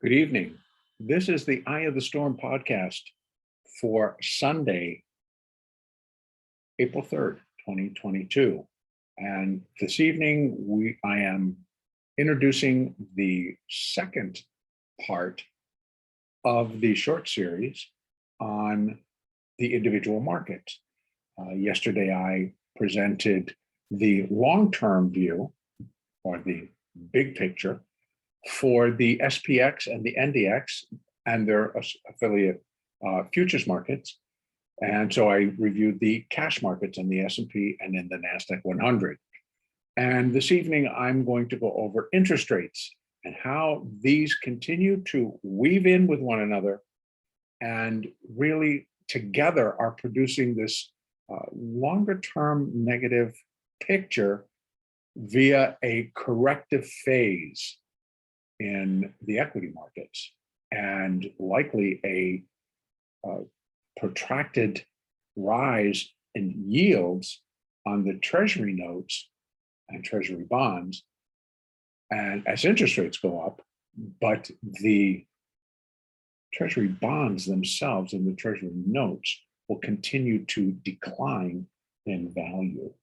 Good evening. This is the Eye of the Storm podcast for Sunday, April 3rd, 2022. And this evening, I am introducing the second part of the short series on the individual markets. Yesterday, I presented the long-term view, or the big picture, for the SPX and the NDX and their affiliate futures markets. And so I reviewed the cash markets in the S&P and in the NASDAQ 100. And this evening, I'm going to go over interest rates and how these continue to weave in with one another and really together are producing this longer term negative picture via a corrective phase in the equity markets and likely a protracted rise in yields on the Treasury notes and Treasury bonds, and as interest rates go up, but the Treasury bonds themselves and the Treasury notes will continue to decline in value.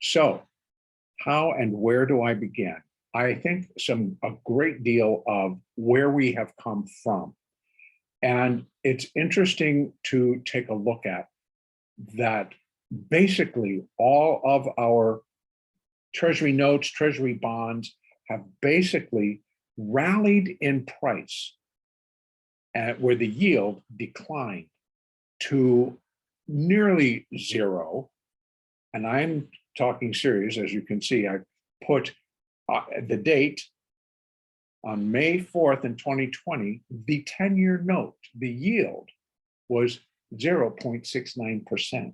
So how and where do I begin? I think a great deal of where we have come from. And it's interesting to take a look at that basically all of our Treasury notes, Treasury bonds have basically rallied in price where the yield declined to nearly zero. And I'm talking serious, as you can see, I put the date on May 4th in 2020, the 10-year note, the yield was 0.69%.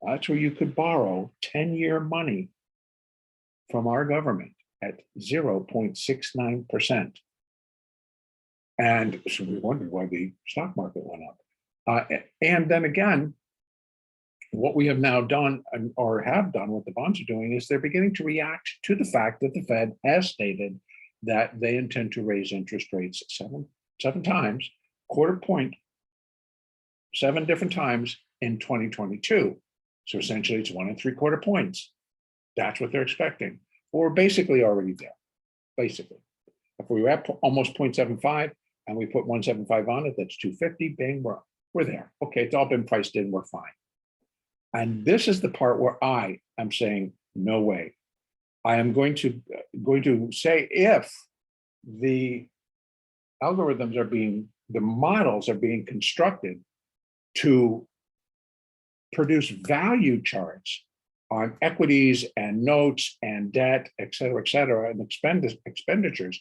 That's where you could borrow 10-year money from our government at 0.69%. And so we wondered why the stock market went up. And then again, what we have now done or have done, what the bonds are doing, is they're beginning to react to the fact that the Fed has stated that they intend to raise interest rates seven times, quarter point, 7 different times in 2022. So essentially it's 1 3/4 points. That's what they're expecting. We're basically already there, basically. If we were at almost 0.75 and we put 175 on it, that's 250, bang, we're there. Okay, it's all been priced in, we're fine. And this is the part where I am saying, no way. I am going to say if the algorithms the models are being constructed to produce value charts on equities and notes and debt, et cetera, and expenditures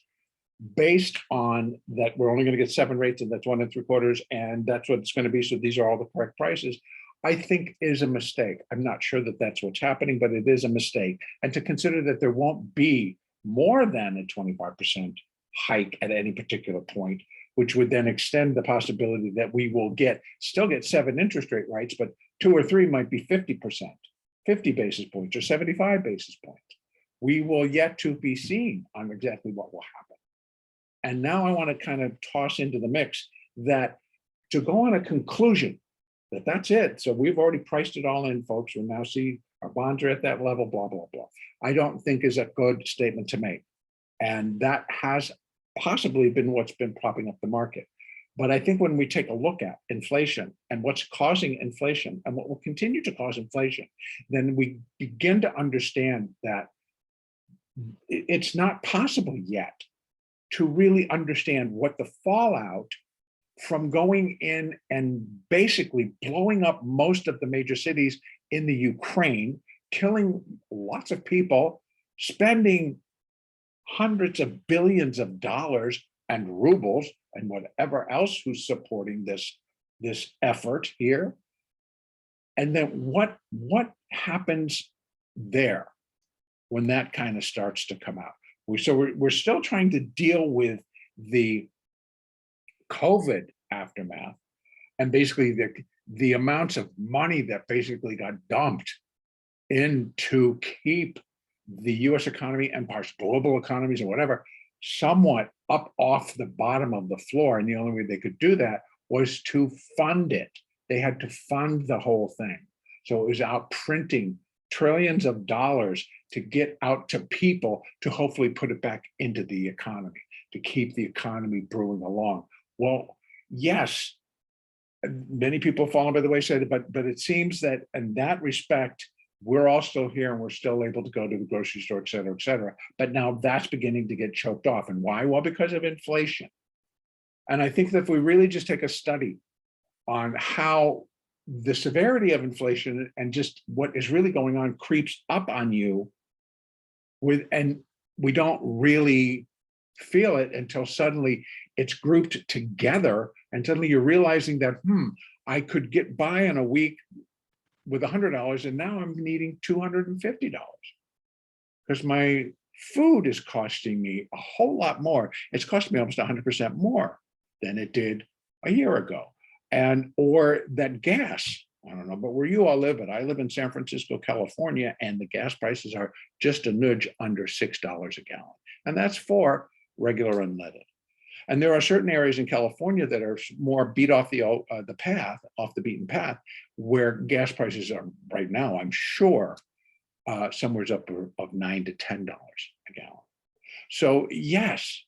based on that we're only going to get 7 rates and that's 1 3/4, and that's what it's going to be. So these are all the correct prices. I think is a mistake. I'm not sure that that's what's happening, but it is a mistake. And to consider that there won't be more than a 25% hike at any particular point, which would then extend the possibility that we will still get 7 interest rate hikes, but 2 or 3 might be 50%, 50 basis points or 75 basis points. We will yet to be seen on exactly what will happen. And now I want to kind of toss into the mix that to go on a conclusion that's it. So we've already priced it all in, folks. We now see our bonds are at that level, blah, blah, blah. I don't think is a good statement to make. And that has possibly been what's been propping up the market. But I think when we take a look at inflation and what's causing inflation and what will continue to cause inflation, then we begin to understand that it's not possible yet to really understand what the fallout from going in and basically blowing up most of the major cities in the Ukraine, killing lots of people, spending hundreds of billions of dollars and rubles and whatever else who's supporting this effort here. And then what happens there when that kind of starts to come out? We're still trying to deal with the COVID aftermath and basically the amounts of money that basically got dumped in to keep the US economy and parts global economies or whatever somewhat up off the bottom of the floor. And the only way they could do that was to fund it. They had to fund the whole thing. So it was out printing trillions of dollars to get out to people to hopefully put it back into the economy, to keep the economy brewing along. Well, yes, many people fallen by the wayside, but it seems that in that respect, we're all still here and we're still able to go to the grocery store, et cetera, et cetera. But now that's beginning to get choked off. And why? Well, because of inflation. And I think that if we really just take a study on how the severity of inflation and just what is really going on creeps up on you and we don't really feel it until suddenly it's grouped together and suddenly you're realizing that, I could get by in a week with $100 and now I'm needing $250 because my food is costing me a whole lot more. It's costing me almost 100% more than it did a year ago. And or that gas, I don't know, but where you all live, but I live in San Francisco, California, and the gas prices are just a nudge under $6 a gallon. And that's for regular unleaded. And there are certain areas in California that are more beat off the path, off the beaten path, where gas prices are right now, I'm sure, somewhere's up of $9 to $10 a gallon. So yes,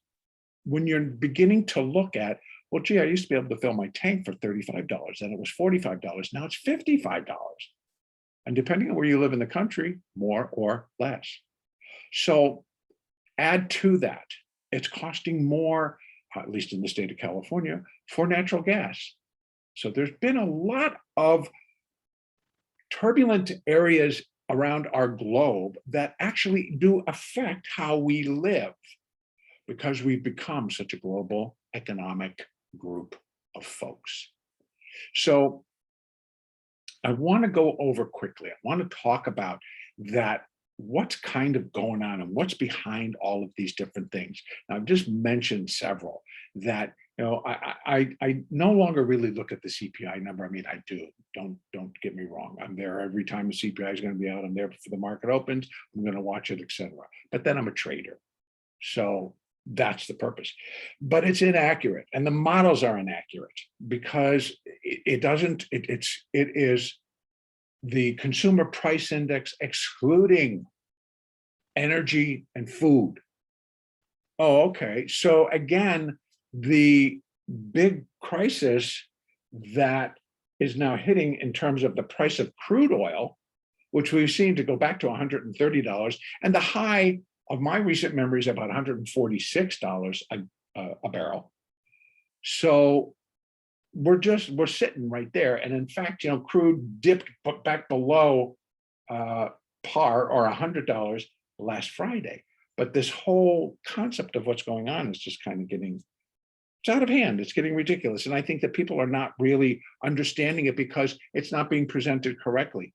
when you're beginning to look at, well, gee, I used to be able to fill my tank for $35, and it was $45. Now it's $55. And depending on where you live in the country, more or less. So add to that, it's costing more, at least in the state of California, for natural gas. So there's been a lot of turbulent areas around our globe that actually do affect how we live because we've become such a global economic group of folks. So I want to go over quickly. I want to talk about that, what's kind of going on and what's behind all of these different things. Now, I've just mentioned several that, I no longer really look at the CPI number. I mean, I do. Don't get me wrong. I'm there every time the CPI is going to be out. I'm there before the market opens. I'm going to watch it, etc. But then I'm a trader. So that's the purpose. But it's inaccurate. And the models are inaccurate because it is the consumer price index excluding energy and food. Oh, okay. So again, the big crisis that is now hitting in terms of the price of crude oil, which we've seen to go back to $130, and the high of my recent memory is about $146 a barrel. So we're sitting right there. And in fact, crude dipped back below par or $100 last Friday. But this whole concept of what's going on is just kind of it's out of hand. It's getting ridiculous. And I think that people are not really understanding it because it's not being presented correctly.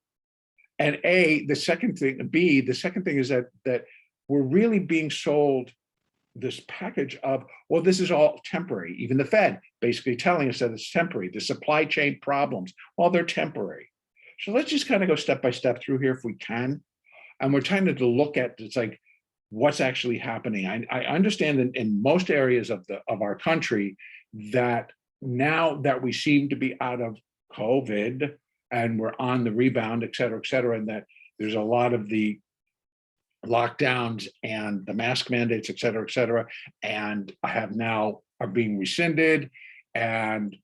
And the second thing is that we're really being sold this package of, well, this is all temporary. Even the Fed basically telling us that it's temporary. The supply chain problems, well, they're temporary. So let's just kind of go step by step through here if we can. And we're trying to look at, it's like, what's actually happening. I understand that in most areas of our country that now that we seem to be out of COVID and we're on the rebound, et cetera, and that there's a lot of the lockdowns and the mask mandates, et cetera, and are being rescinded, and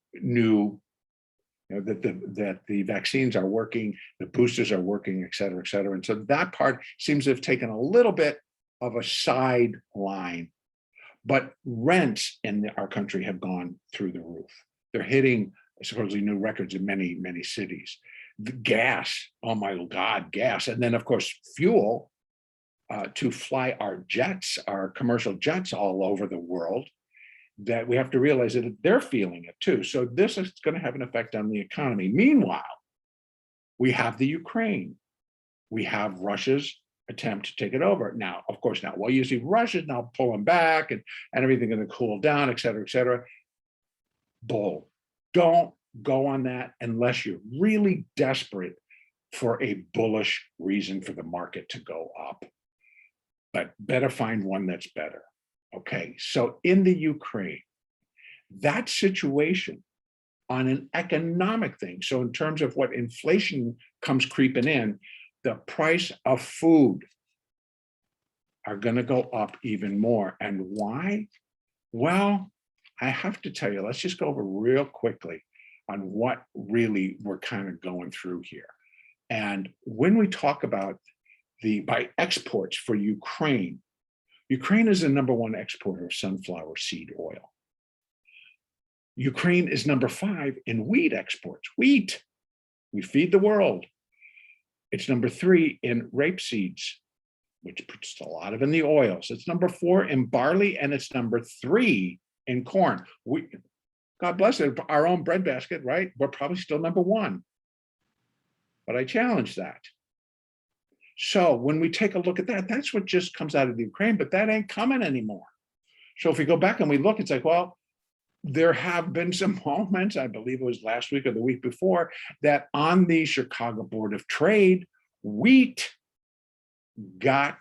that the vaccines are working, the boosters are working, et cetera. And so that part seems to have taken a little bit of a sideline, but rents in our country have gone through the roof. They're hitting supposedly new records in many, many cities. The gas, oh my God, gas. And then of course, fuel to fly our jets, our commercial jets all over the world, that we have to realize that they're feeling it too. So this is going to have an effect on the economy. Meanwhile, we have the Ukraine. We have Russia's attempt to take it over. Now, of course, well, you see Russia's now pulling back and everything going to cool down, et cetera. Bull. Don't go on that unless you're really desperate for a bullish reason for the market to go up. But better find one that's better. Okay, so in the Ukraine, that situation on an economic thing, so in terms of what inflation comes creeping in, the price of food are going to go up even more. And why? Well, I have to tell you, let's just go over real quickly on what really we're kind of going through here. And when we talk about by exports for Ukraine, Ukraine is the #1 exporter of sunflower seed oil. Ukraine is #5 in wheat exports. Wheat, we feed the world. It's #3 in rapeseeds, which puts a lot of in the oils. It's #4 in barley, and it's #3 in corn. God bless it, our own breadbasket, right? We're probably still #1. But I challenge that. So when we take a look at that, that's what just comes out of the Ukraine, but that ain't coming anymore. So if we go back and we look, it's like, well, there have been some moments, I believe it was last week or the week before, that on the Chicago Board of Trade, wheat got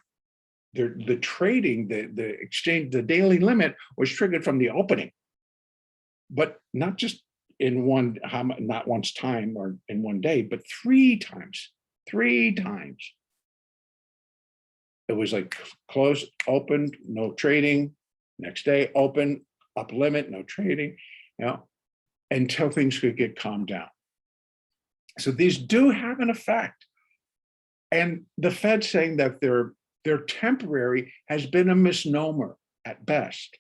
the trading, the exchange, the daily limit was triggered from the opening, but not just in not once time or in one day, but 3 times. It was like closed, opened, no trading. Next day, open, up limit, no trading, until things could get calmed down. So these do have an effect. And the Fed saying that they're temporary has been a misnomer at best.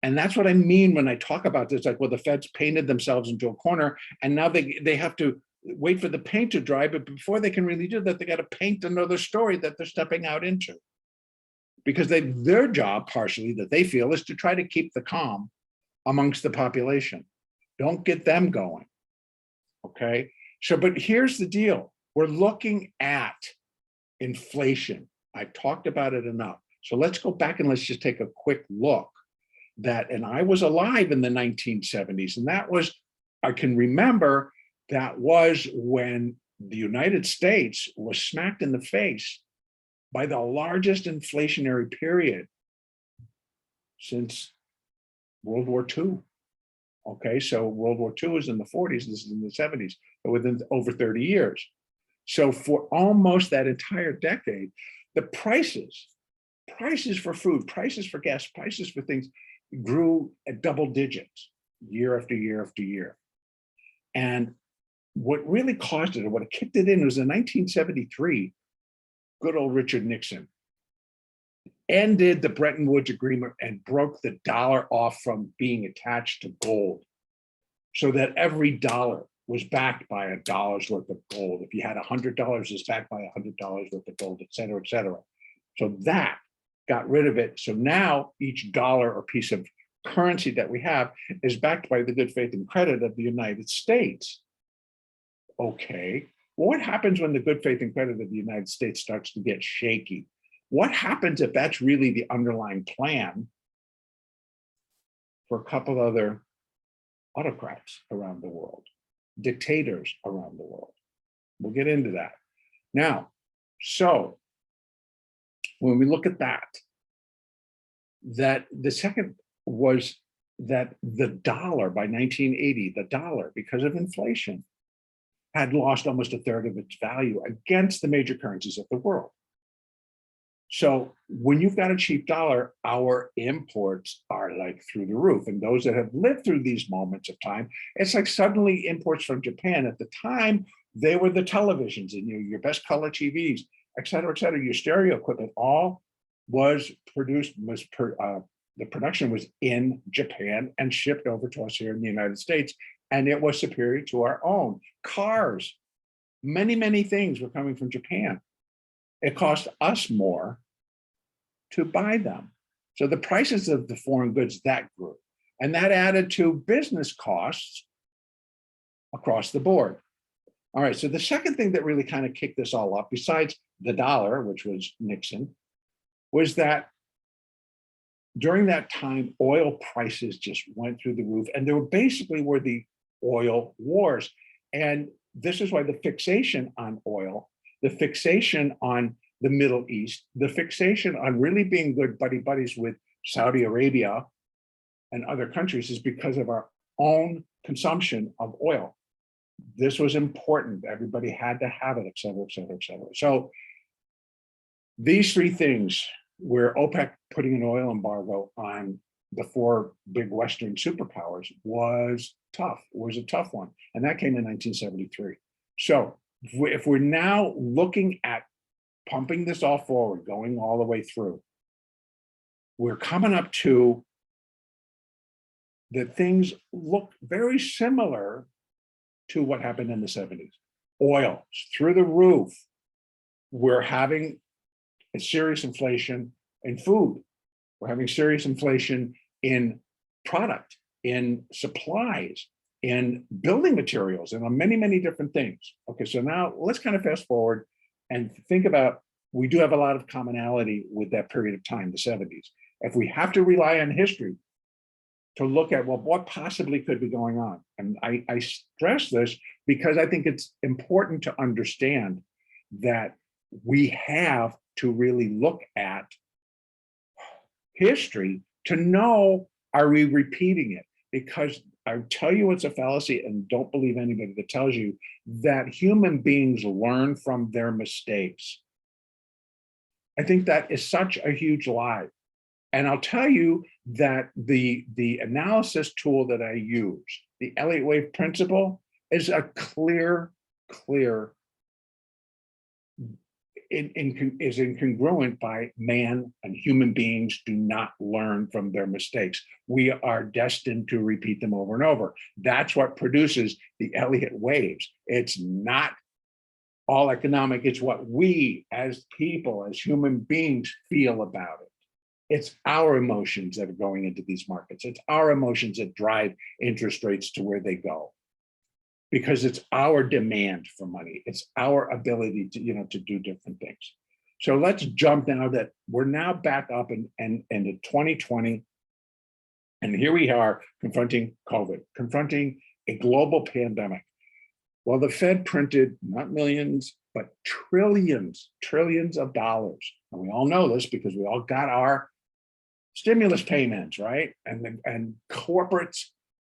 And that's what I mean when I talk about this, like, well, the Fed's painted themselves into a corner, and now they have to wait for the paint to dry, but before they can really do that, they got to paint another story that they're stepping out into. Because their job, partially, that they feel, is to try to keep the calm amongst the population. Don't get them going, okay? So, but here's the deal. We're looking at inflation. I've talked about it enough. So let's go back and let's just take a quick look. And I was alive in the 1970s, and that was, I can remember, that was when the United States was smacked in the face by the largest inflationary period since World War II. Okay, so World War II was in the 40s, this is in the 70s, but within over 30 years. So for almost that entire decade, the prices for food, prices for gas, prices for things grew at double digits year after year after year. And what really caused it, or what kicked it in, was in 1973, good old Richard Nixon ended the Bretton Woods Agreement and broke the dollar off from being attached to gold, so that every dollar was backed by $1's worth of gold. If you had $100, it's backed by $100 worth of gold, et cetera, et cetera. So that got rid of it. So now each dollar or piece of currency that we have is backed by the good faith and credit of the United States. Okay, well, what happens when the good faith and credit of the United States starts to get shaky? What happens if that's really the underlying plan for a couple other autocrats around the world, dictators around the world? We'll get into that. Now, so when we look at that the second was that the dollar by 1980, the dollar, because of inflation, had lost almost 1/3 of its value against the major currencies of the world. So when you've got a cheap dollar, our imports are like through the roof. And those that have lived through these moments of time, it's like suddenly imports from Japan. At the time, they were the televisions and your best color TVs, et cetera, your stereo equipment, all was produced, the production was in Japan and shipped over to us here in the United States. And it was superior to our own. Cars, many things were coming from Japan. It cost us more to buy them. So the prices of the foreign goods, that grew. And that added to business costs across the board. All right, so the second thing that really kind of kicked this all up, besides the dollar, which was Nixon, was that during that time, oil prices just went through the roof. And there were the oil wars. And this is why the fixation on oil, the fixation on the Middle East, the fixation on really being good buddies with Saudi Arabia and other countries is because of our own consumption of oil. This was important. Everybody had to have it, et cetera, et cetera, et cetera. So these three things, where OPEC putting an oil embargo on the four big Western superpowers was tough. It was a tough one. And that came in 1973. So if we're now looking at pumping this all forward, going all the way through, we're coming up to that things look very similar to what happened in the 70s. Oil through the roof. We're having a serious inflation in food. We're having serious inflation in product, in supplies, in building materials, and on many, many different things. Okay, so now let's kind of fast forward and think about, we do have a lot of commonality with that period of time, the 70s. If we have to rely on history to look at, well, what possibly could be going on? And I stress this because I think it's important to understand that we have to really look at history to know, are we repeating it? Because I tell you it's a fallacy, and don't believe anybody that tells you that human beings learn from their mistakes. I think that is such a huge lie. And I'll tell you that the analysis tool that I use, the Elliott wave principle, is a clear, is incongruent by man, and human beings do not learn from their mistakes. We are destined to repeat them over and over. That's what produces the Elliott waves. It's not all economic, it's what we as people, as human beings feel about it. It's our emotions that are going into these markets. It's our emotions that drive interest rates to where they go, because it's our demand for money. It's our ability to, to do different things. So let's jump now that we're now back up into 2020. And here we are confronting COVID, confronting a global pandemic. Well, the Fed printed not millions, but trillions of dollars. And we all know this because we all got our stimulus payments, right? And corporate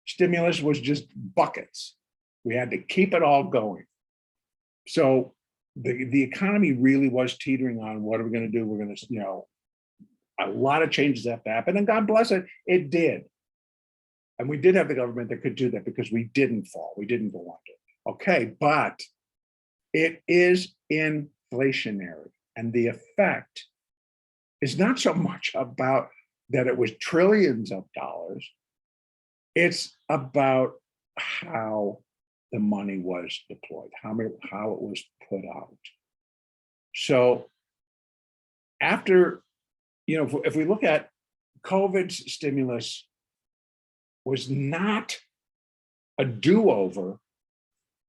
stimulus was just buckets. We had to keep it all going. So the economy really was teetering on, what are we going to do? We're going to, a lot of changes have to happen, and God bless it, it did. And we did have the government that could do that because we didn't fall, we didn't go under. Okay, but it is inflationary, and the effect is not so much about that it was trillions of dollars, it's about how the money was deployed, how it was put out. So after, if we look at COVID's stimulus, was not a do-over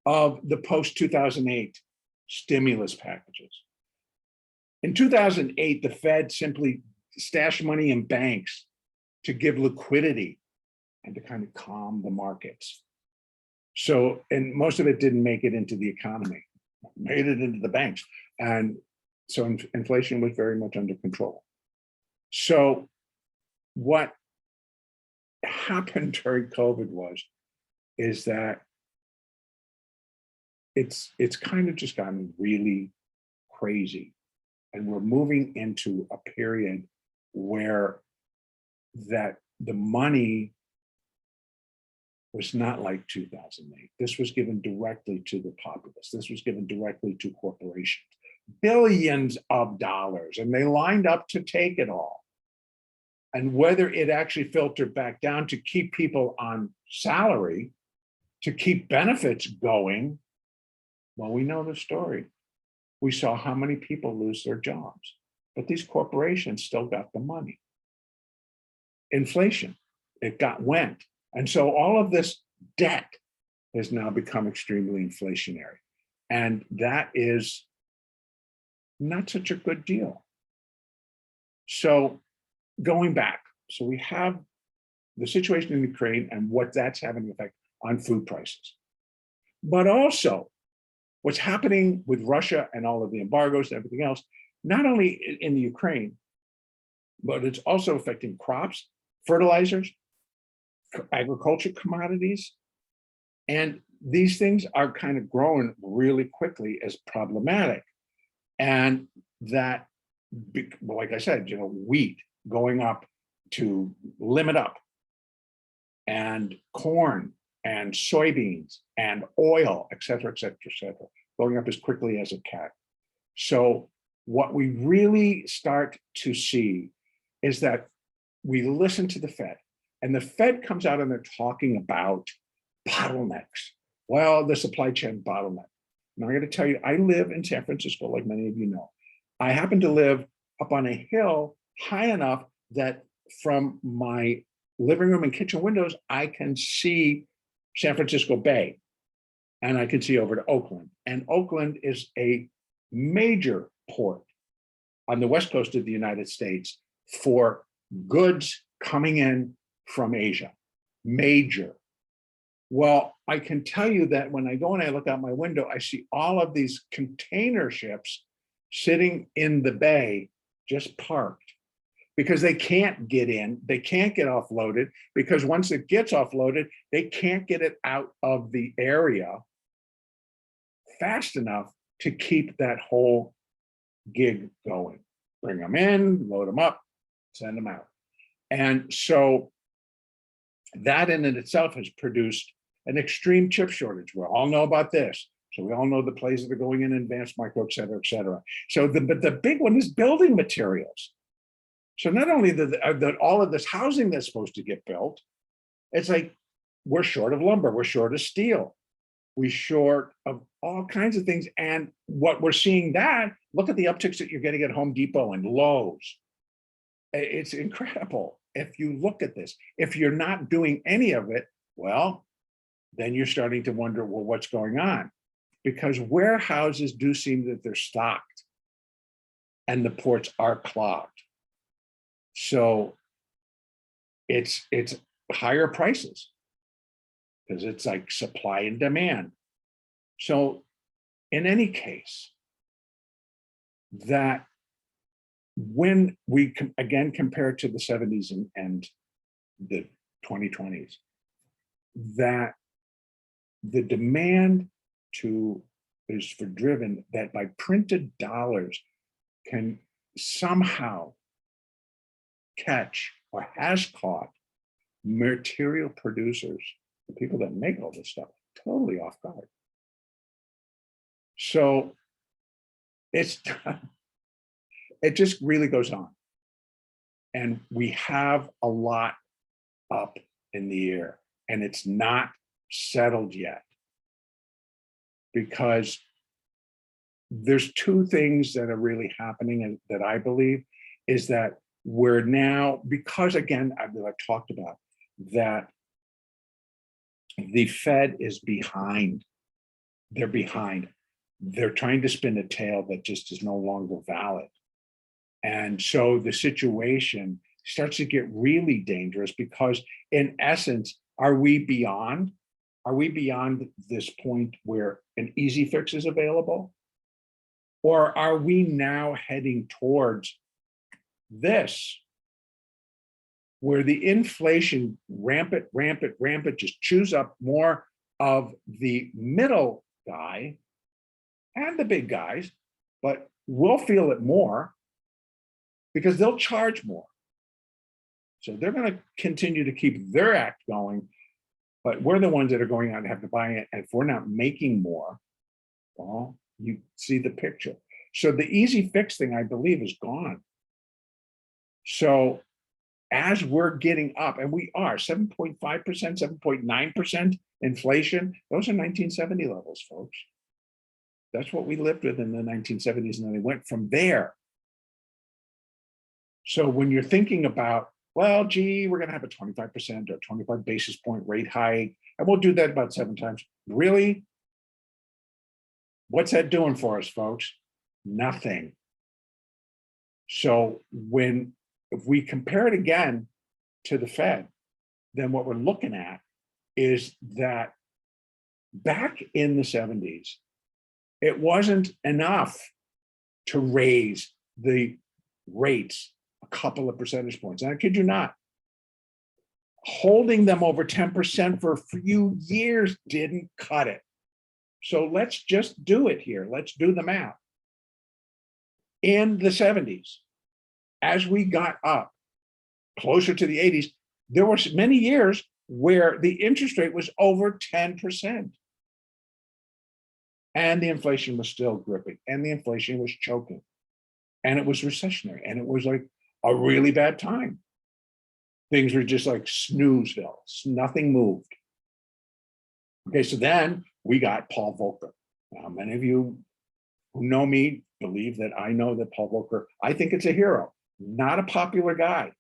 of the post-2008 stimulus packages. In 2008, the Fed simply stashed money in banks to give liquidity and to kind of calm the markets. So, and most of it didn't make it into the economy, made it into the banks. And so inflation was very much under control. So what happened during COVID is that it's kind of just gotten really crazy. And we're moving into a period where that the money was not like 2008. This was given directly to the populace. This was given directly to corporations, billions of dollars, and they lined up to take it all. And whether it actually filtered back down to keep people on salary, to keep benefits going, well, we know the story. We saw how many people lose their jobs, but these corporations still got the money. Inflation, it went. And so all of this debt has now become extremely inflationary. And that is not such a good deal. So going back, so we have the situation in Ukraine and what that's having an effect on food prices. But also what's happening with Russia and all of the embargoes and everything else, not only in the Ukraine, but it's also affecting crops, fertilizers, agriculture commodities. And these things are kind of growing really quickly as problematic. And that, like I said, wheat going up to limit up, and corn and soybeans and oil, et cetera, going up as quickly as it can. So what we really start to see is that we listen to the Fed, and the Fed comes out and they're talking about bottlenecks. Well, the supply chain bottleneck. Now I'm going to tell you, I live in San Francisco, like many of you know. I happen to live up on a hill high enough that from my living room and kitchen windows, I can see San Francisco Bay, and I can see over to Oakland. And Oakland is a major port on the west coast of the United States for goods coming in from Asia. Major. Well, I can tell you that when I go and I look out my window, I see all of these container ships sitting in the bay, just parked, because they can't get in, they can't get offloaded, because once it gets offloaded, they can't get it out of the area fast enough to keep that whole gig going. Bring them in, load them up, send them out. And so that in itself has produced an extreme chip shortage. We all know about this. So we all know the plays that are going in advanced micro, et cetera, et cetera. So but the big one is building materials. So not only that all of this housing that's supposed to get built, it's like we're short of lumber, we're short of steel, we're short of all kinds of things. And what we're seeing that, look at the upticks that you're getting at Home Depot and Lowe's. It's incredible. If you look at this, if you're not doing any of it, well, then you're starting to wonder, well, what's going on? Because warehouses do seem that they're stocked and the ports are clogged. So it's higher prices because it's like supply and demand. So in any case, that when we again compare to the 70s and the 2020s, that the demand is for driven that by printed dollars can somehow catch or has caught material producers, the people that make all this stuff, totally off guard. So it just really goes on. And we have a lot up in the air, and it's not settled yet, because there's two things that are really happening, and that I believe is that we're now, because again, I've talked about that the Fed is behind. They're behind. They're trying to spin a tale that just is no longer valid. And so the situation starts to get really dangerous, because in essence, are we beyond this point where an easy fix is available? Or are we now heading towards this, where the inflation rampant, just chews up more of the middle guy and the big guys, but we'll feel it more because they'll charge more. So they're going to continue to keep their act going, but we're the ones that are going out and have to buy it. And if we're not making more, well, you see the picture. So the easy fix thing, I believe, is gone. So as we're getting up, and we are 7.5%, 7.9% inflation, those are 1970 levels, folks. That's what we lived with in the 1970s, and then they went from there. So when you're thinking about, well, gee, we're going to have a 25% or 25 basis point rate hike, and we'll do that about 7 times. Really? What's that doing for us, folks? Nothing. So if we compare it again to the Fed, then what we're looking at is that back in the 70s, it wasn't enough to raise the rates a couple of percentage points. And I kid you not, holding them over 10% for a few years didn't cut it. So let's just do it here. Let's do the math. In the 70s, as we got up closer to the 80s, there were many years where the interest rate was over 10%. And the inflation was still gripping, and the inflation was choking. And it was recessionary, and it was like a really bad time. Things were just like snoozeville, nothing moved. Okay, so then we got Paul Volcker. Now, many of you who know me believe that I know that Paul Volcker, I think it's a hero, not a popular guy.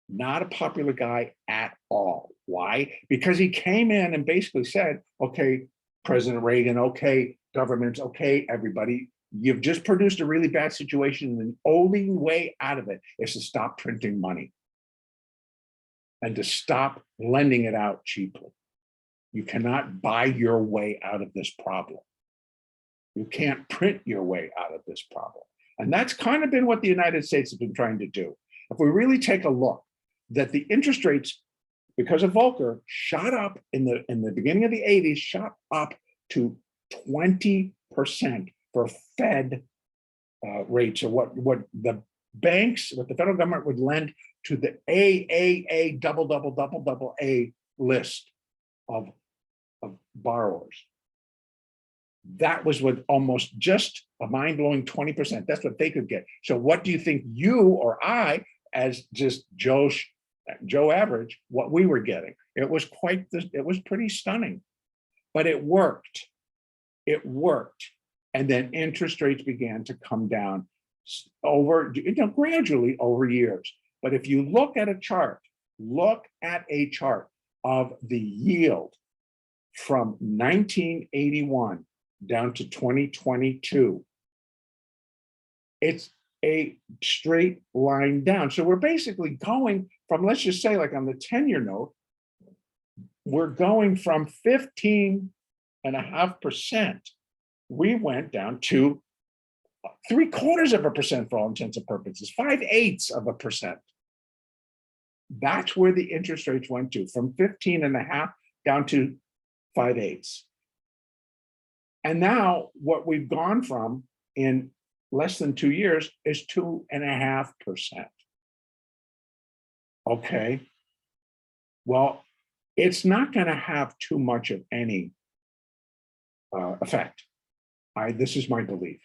Not a popular guy at all. Why? Because he came in and basically said, okay, President Reagan, okay, governments, okay, everybody, you've just produced a really bad situation. And the only way out of it is to stop printing money and to stop lending it out cheaply. You cannot buy your way out of this problem. You can't print your way out of this problem. And that's kind of been what the United States has been trying to do. If we really take a look, that the interest rates, because of Volcker, shot up in the beginning of the 80s, shot up to 20% for Fed rates, or what the banks, what the federal government would lend to the AAA double A list of borrowers. That was what almost just a mind-blowing 20%. That's what they could get. So what do you think you or I, as just Joe average, what we were getting? It was it was pretty stunning, but it worked. It worked. And then interest rates began to come down over, gradually over years. But if you look at a chart of the yield from 1981 down to 2022, it's a straight line down. So we're basically going from, let's just say, like on the 10-year note, we're going from 15.5%. We went down to 0.75% for all intents and purposes, 0.5%. That's where the interest rates went to, from 15.5 down to 0.5. And now what we've gone from in less than 2 years is 2.5%. Okay. Well, it's not going to have too much of any effect. This is my belief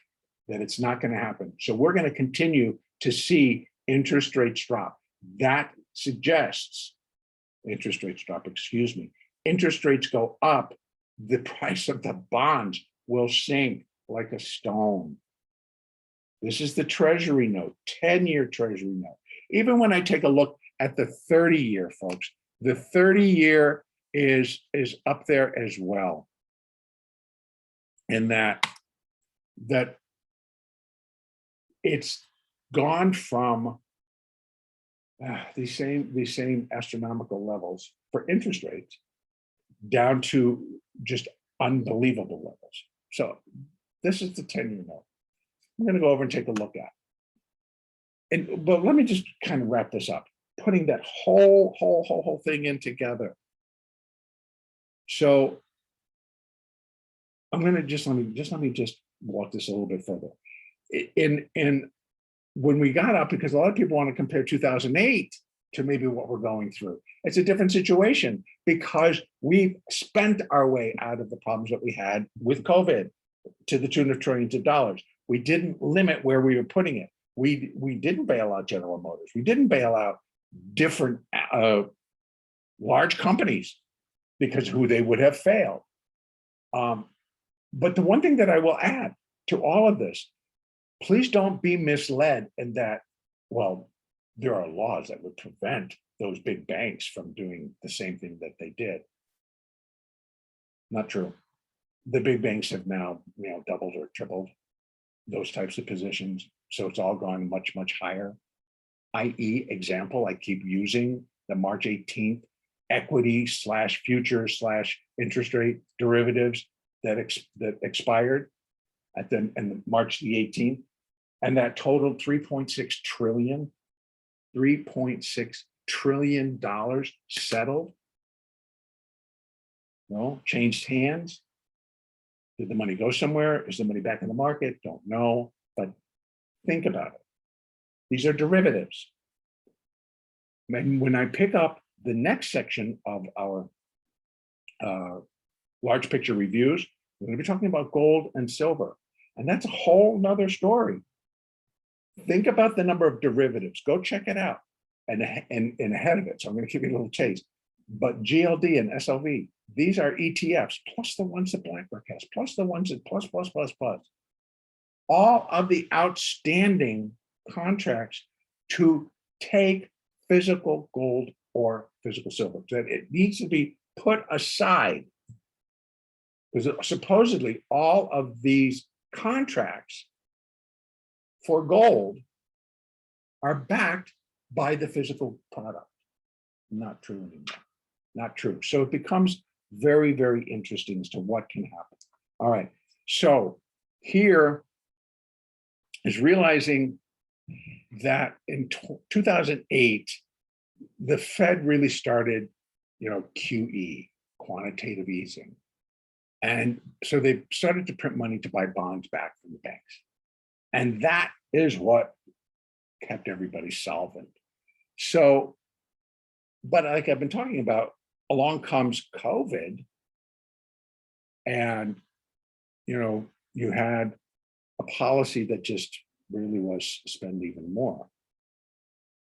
that it's not going to happen. So we're going to continue to see interest rates drop. That suggests interest rates drop, excuse me. Interest rates go up, the price of the bonds will sink like a stone. This is the Treasury note, 10-year Treasury note. Even when I take a look at the 30-year, folks, the 30-year is up there as well. In that it's gone from these same astronomical levels for interest rates down to just unbelievable levels. So this is the 10-year note. I'm going to go over and take a look at. But let me just kind of wrap this up, putting that whole thing in together. So I'm going to let me walk this a little bit further. When we got up, because a lot of people want to compare 2008 to maybe what we're going through. It's a different situation because we've spent our way out of the problems that we had with COVID to the tune of trillions of dollars. We didn't limit where we were putting it. We didn't bail out General Motors. We didn't bail out different large companies because who they would have failed. But the one thing that I will add to all of this, please don't be misled in that, well, there are laws that would prevent those big banks from doing the same thing that they did. Not true. The big banks have now, doubled or tripled those types of positions. So it's all gone much, much higher. i.e., example, I keep using the March 18th equity / future / interest rate derivatives that expired in March the 18th, and that totaled 3.6 trillion. $3.6 trillion settled? No, changed hands. Did the money go somewhere? Is the money back in the market? Don't know, but think about it. These are derivatives. And when I pick up the next section of our large picture reviews, we're going to be talking about gold and silver. And that's a whole nother story. Think about the number of derivatives. Go check it out. And ahead of it, so I'm going to give you a little taste. But GLD and SLV, these are ETFs, plus the ones that BlackRock has, plus the ones that plus. All of the outstanding contracts to take physical gold or physical silver. That it needs to be put aside. Because supposedly all of these contracts for gold are backed by the physical product. Not true anymore. Not true. So it becomes very, very interesting as to what can happen. All right. So here is realizing that in 2008, the Fed really started, QE, quantitative easing. And so they started to print money to buy bonds back from the banks. And that is what kept everybody solvent. So, but like I've been talking about, along comes COVID, and you had a policy that just really was spend even more.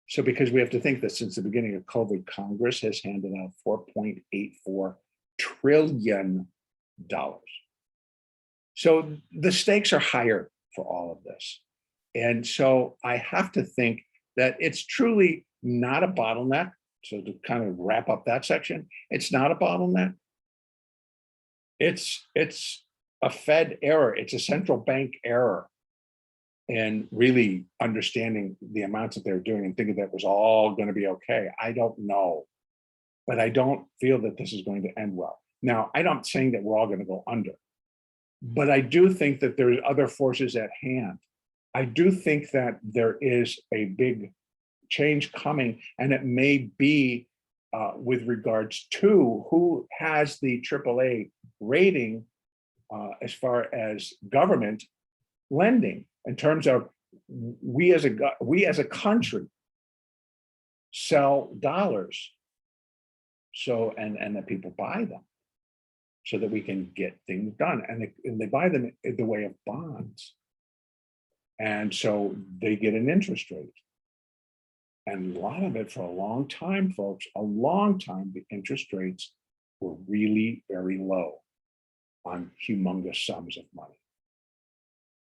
So because we have to think that since the beginning of COVID, Congress has handed out $4.84 trillion. So the stakes are higher for all of this. And so I have to think that it's truly not a bottleneck. So to kind of wrap up that section, it's not a bottleneck. It's a Fed error. It's a central bank error. And really understanding the amounts that they're doing and thinking that was all going to be okay. I don't know, but I don't feel that this is going to end well. Now, I'm not saying that we're all going to go under, but I do think that there's other forces at hand. I do think that there is a big change coming, and it may be with regards to who has the AAA rating as far as government lending, in terms of we as a country sell dollars, so and that people buy them so that we can get things done, and they buy them in the way of bonds, and so they get an interest rate. And a lot of it for a long time, folks, a long time, the interest rates were really very low on humongous sums of money.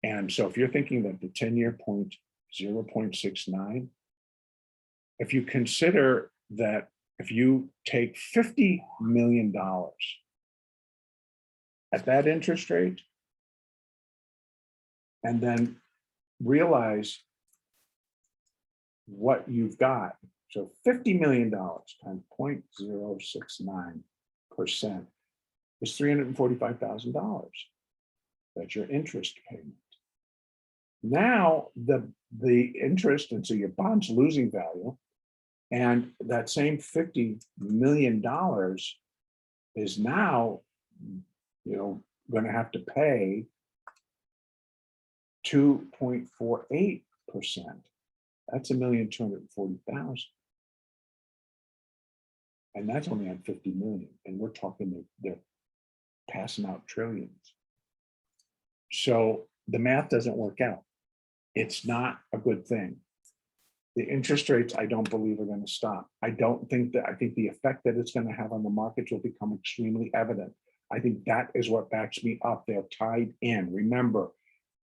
And so if you're thinking that the 10-year point 0.69, if you consider that if you take $50 million at that interest rate, and then realize what you've got. So $50 million times 0.069% is $345,000. That's your interest payment. Now the interest, and so your bond's losing value, and that same $50 million is now, going to have to pay 2.48%. That's $1,240,000. And that's only on 50 million. And we're talking they're passing out trillions. So the math doesn't work out. It's not a good thing. The interest rates, I don't believe, are going to stop. I think the effect that it's going to have on the markets will become extremely evident. I think that is what backs me up. They're tied in. Remember,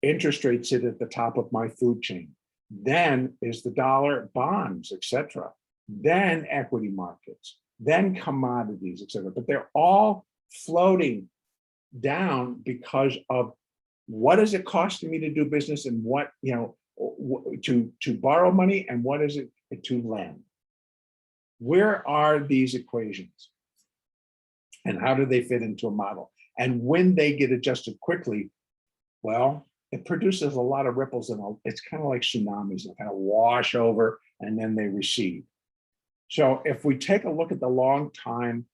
interest rates sit at the top of my food chain. Then is the dollar, bonds, etc. Then equity markets, then commodities, etc. But they're all floating down because of what is it costing me to do business, and what, to borrow money, and what is it to lend. Where are these equations? And how do they fit into a model? And when they get adjusted quickly, well, it produces a lot of ripples, and it's kind of like tsunamis that kind of wash over and then they recede. So if we take a look at the long time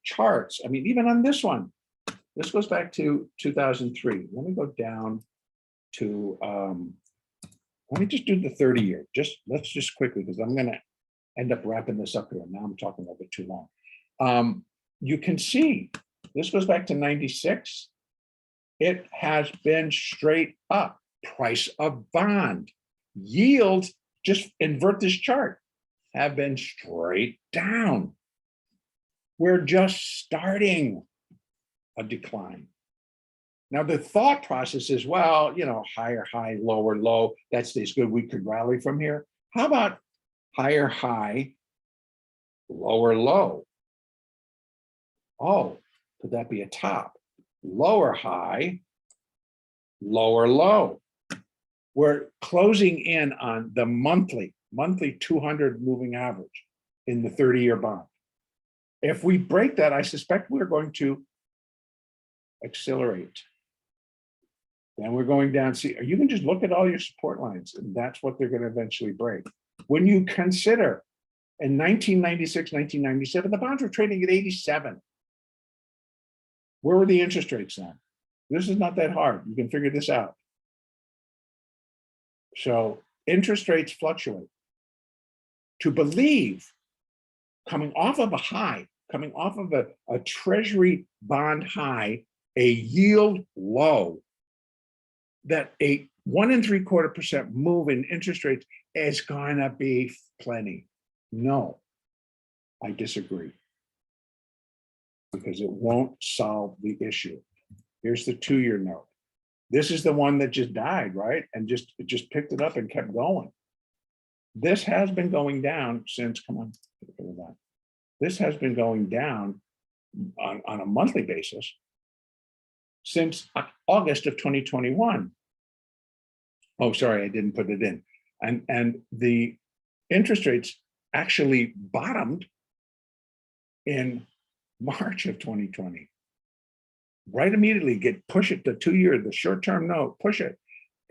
charts, I mean, even on this one, this goes back to 2003. Let me go down to, let me just do the 30-year. Let's just quickly, because I'm going to end up wrapping this up here. Now I'm talking a little bit too long. You can see this goes back to 96. It has been straight up. Price of bond, yield, just invert this chart, have been straight down. We're just starting a decline. Now, the thought process is, well, you know, higher high, lower low, that stays good. We could rally from here. How about higher high, lower low? Oh, could that be a top? Lower high, lower low. We're closing in on the monthly 200 moving average in the 30-year bond. If we break that, I suspect we're going to accelerate. Then we're going down. See, you can just look at all your support lines, and that's what they're going to eventually break. When you consider in 1996, 1997, the bonds were trading at 87. Where were the interest rates then? This is not that hard. You can figure this out. So interest rates fluctuate. To believe, coming off of a high, coming off of a treasury bond high, a yield low, that a 1 3/4% move in interest rates is going to be plenty. No, I disagree, because it won't solve the issue. Here's the 2-year note. This is the one that just died, right? And it just picked it up and kept going. This has been going down since, come on, this has been going down on a monthly basis since August of 2021. Oh, sorry, I didn't put it in. And the interest rates actually bottomed in March of 2020. Right immediately, push it to 2-year, the short-term note, push it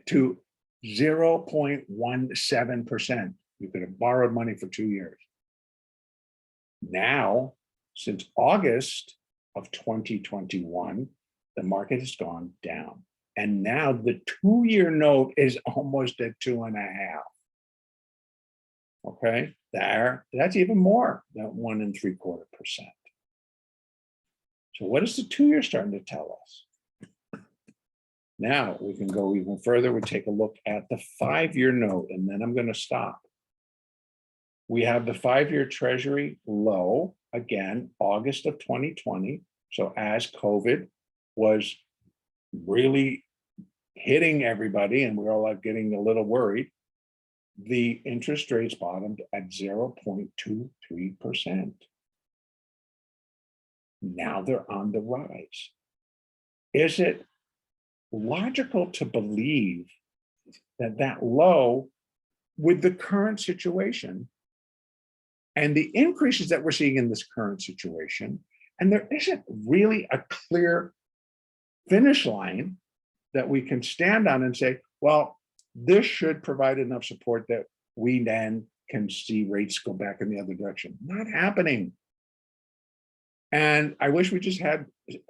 to 0.17%. You could have borrowed money for 2 years. Now, since August of 2021, the market has gone down. And now the 2-year note is almost at 2.5. Okay, that's even more than 1 3/4%. So what is the 2-year starting to tell us? Now we can go even further. We take a look at the 5-year note, and then I'm going to stop. We have the 5-year Treasury low, again, August of 2020. So as COVID was really hitting everybody and we were all like getting a little worried, the interest rates bottomed at 0.23%. Now they're on the rise. Is it logical to believe that low, with the current situation and the increases that we're seeing in this current situation, and there isn't really a clear finish line that we can stand on and say, well, this should provide enough support that we then can see rates go back in the other direction? Not happening. And I wish we just had,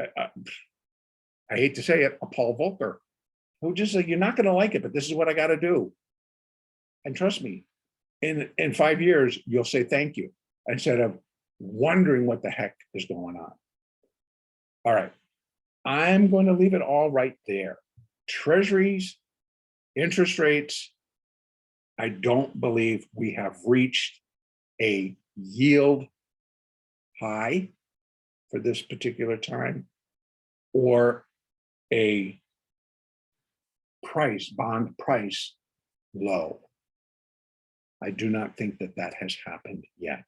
I hate to say it, a Paul Volcker, who just said, you're not going to like it, but this is what I got to do. And trust me, in 5 years, you'll say thank you, instead of wondering what the heck is going on. All right, I'm going to leave it all right there. Treasuries, interest rates, I don't believe we have reached a yield high for this particular time, or a bond price low. I do not think that has happened yet.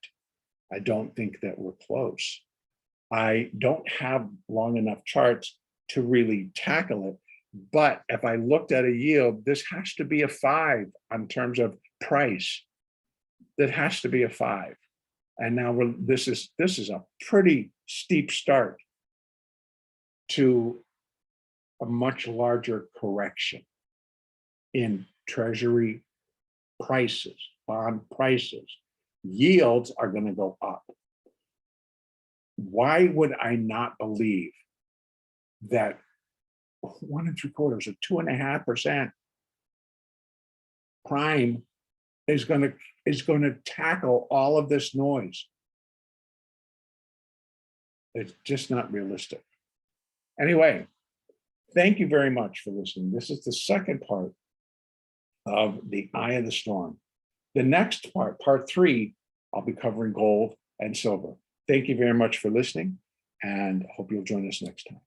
I don't think that we're close. I don't have long enough charts to really tackle it, but if I looked at a yield, this has to be a 5 in terms of price. That has to be a 5. And now this is a pretty steep start to a much larger correction in treasury prices. bond prices. Yields are going to go up. Why would I not believe that 1 3/4 or 2.5% prime is going to tackle all of this noise? It's just not realistic. Anyway, thank you very much for listening. This is the second part of the eye of the storm. The next part, part 3, I'll be covering gold and silver. Thank you very much for listening, and hope you'll join us next time.